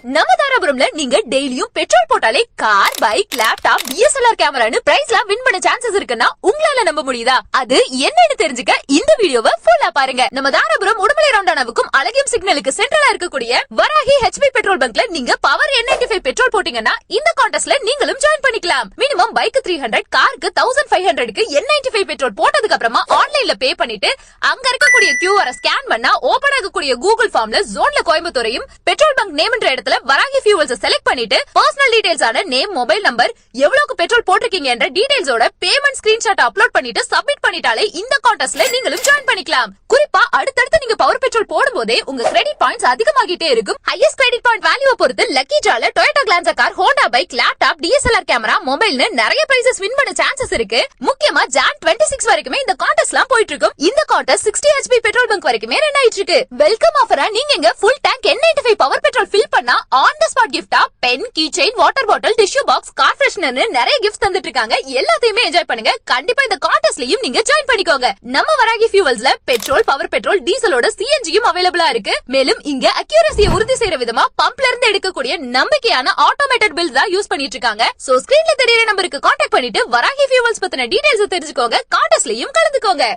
நம்ம தாராபுரம்ல நீங்க டெய்லியும் பெட்ரோல் போட்டாலே கார், பைக், லேப்டாப், DSLR கேமரான்னு பிரைஸ்லாம் வின் பண்ண சான்சஸ் இருக்குன்னா உங்களால நம்ப முடியுதா? அது என்னன்னு தெரிஞ்சுக்க இந்த வீடியோவை ஃபுல்லா பாருங்க. நம்ம தாராபுரம் உடுமலை ரவுண்டானாவுக்கும் அழகியம் சிக்னலுக்கு சென்ட்ரலா இருக்கக்கூடிய வராகி HP பெட்ரோல் பங்க்ல நீங்க பவர் N95 பெட்ரோல் போட்டீங்கன்னா இந்த கான்டெஸ்ட்ல நீங்களும் ஜாயின் பண்ணிக்கலாம். மினிமம் பைக் 300, காருக்கு 1500க்கு N95 பெட்ரோல் போட்டதுக்கு அப்புறமா ஆன்லைன்ல பே பண்ணிட்டு அங்க இருக்கக்கூடிய QR ஸ்கேன் பண்ணா ஓபன் ஆகக்கூடிய கூகுள் ஃபார்ம்ல ஜோன்ல கோயம்புத்தூரையும் பெட்ரோல் பங்க் நேம்ன்ற இடத்துல வராகி ஃபியூவல்ஸ் செலக்ட் பண்ணிட்டு பர்சனல் டீடைல்ஸ் ஆன நேம், மொபைல் நம்பர், எவ்வளவுக்கு பெட்ரோல் போட்டிருக்கீங்க என்ற டீடைல்ஸோட பேமெண்ட் ஸ்கிரீன்ஷாட் அப்லோட் பண்ணிட்டு சப்மிட் பண்ணிட்டாலே இந்த கான்டெஸ்ட்ல நீங்களும் ஜாயின் பண்ணிக்கலாம். குறிப்பா அடுத்தடுத்து நீங்க பவர் பெட்ரோல் போடும்போதே உங்க கிரெடிட் பாயிண்ட்ஸ் அதிகமாகிட்டே இருக்கும். ஹையஸ்ட் கிரெடிட் பாயிண்ட் வேல்யூவை பொறுத்து லக்கி டிரால Toyota Glanza car, Honda bike, laptop, DSLR camera, மொபைல்னு நிறைய பிரைசஸ் வின் பண்ண சான்சஸ் இருக்கு. முக்கியமா Jan 26 வரைக்குமே இந்த கான்டெஸ்ட்லாம் போயிட்டு இருக்கும். இந்த கான்டெஸ்ட் 60 HP பெட்ரோல் பங்க் வரைக்குமே ரன் ஆயிட்டு இருக்கு. வெல்கம் ஆஃபரா நீங்க இங்க full tank N95 power petrol fill பண்ணா ஆன் தி ஸ்பாட் கிஃப்டா pen, key chain, water bottle, tissue box, car ஃப்ரெஷ்னர்னு நிறைய கிஃப்ட்ஸ் தந்துட்டு இருக்காங்க. எல்லாத்தையுமே என்ஜாய் பண்ணுங்க. கண்டிப்பா இந்த கான்டெஸ்ட்லயும் நீங்க ஜாயின் பண்ணிக்கோங்க. நம்ம வராகி ஃபியூவல்ஸ்ல பெட்ரோல், பவர் பெட்ரோல், டீசலோட CNGயும் அவைலபிளா இருக்கு. மேலும் இங்க அக்யூரசியை உறுதி செய்யற விதமா பம்ப்ல இருந்து எடுக்கக்கூடிய நம்பிக்கையான ஆட்டோமேட்டட் பில்ஸ் தான் யூஸ் பண்ணிட்டு இருக்காங்க. சோ ஸ்கிரீன்ல தெரியற நம்பருக்கு கான்டாக்ட் பண்ணிட்டு வராகி ஃபியூவல்ஸ் பத்தின டீடைல்ஸ் தெரிஞ்சுக்கோங்க. கான்டெஸ்ட்லயும் கலந்துக்கோங்க.